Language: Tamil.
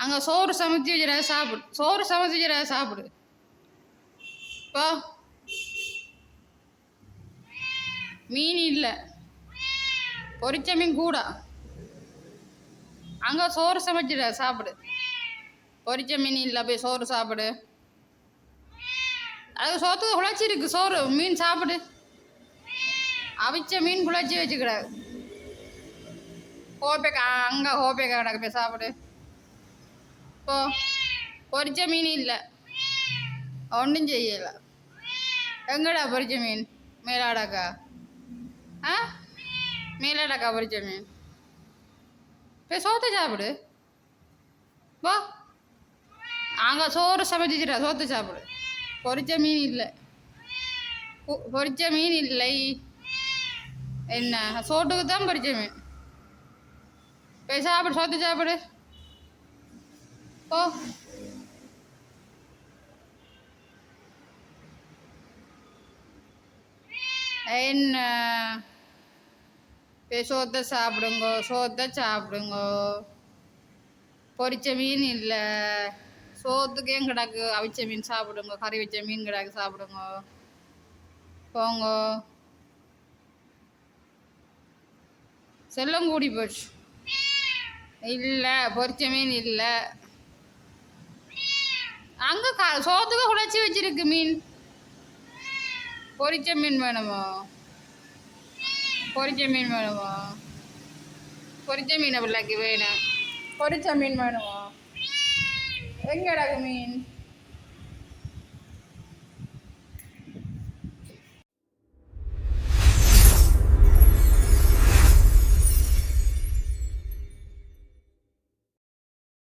அங்கே சோறு சமைச்சு வச்சுற சாப்பிடு, சோறு சமைச்சு வச்சுற சாப்பிடு. இப்போ மீன் இல்லை, பொரிச்ச மீன் கூட. அங்கே சோறு சமைச்சிட சாப்பிடு. பொரிச்ச மீன் இல்லை, போய் சோறு சாப்பிடு. அது சோத்துக்கு குழச்சி இருக்கு சோறு, மீன் சாப்பிடு. அவிச்ச மீன் குழச்சி வச்சுக்கிறாரு. ஹோப்பேக்கா அங்கே ஹோப்பேக்கா கிடக்கு, போய் சாப்பிடு. இப்போ பொரிச்ச மீன் இல்லை, ஒன்றும் செய்யலை. எங்கடா பொரிச்ச மீன்? மேலாடாக்கா. ஆ, மேலாடாக்கா பொரிச்ச மீன். போய் சோத்தை சாப்பிடு. வா, அங்கே சோறு சமைச்சிச்சிடா, சோத்தை சாப்பிடு. பொரிச்ச மீன் இல்லை, பொரிச்ச மீன் இல்லை. என்ன சோட்டுக்கு தான் பொரிச்ச மீன். போய் சாப்பிடு, சோத்தை சாப்பிடு. ஓ, என்ன போய் சோத்தை சாப்பிடுங்கோ, சோத்தை சாப்பிடுங்கோ. பொரிச்ச மீன் இல்லை, சோத்துக்கு ஏன் கிடாக்கு? அவிச்ச மீன் சாப்பிடுங்க, கறி வச்ச மீன் கிடாக்கு சாப்பிடுங்க. போங்க, செல்லம் கூடி போச்சு. இல்லை, பொரிச்ச மீன் இல்லை. அங்கே சோத்துக்கு குழச்சி வச்சிருக்கு மீன். பொரிச்ச மீன் வேணுமா? பொரிச்ச மீன் வேணுமா? பொரிச்ச மீனை பிள்ளைக்கு வேணும். பொரிச்ச மீன் வேணுமா? எங்கடாக்கு மீன்?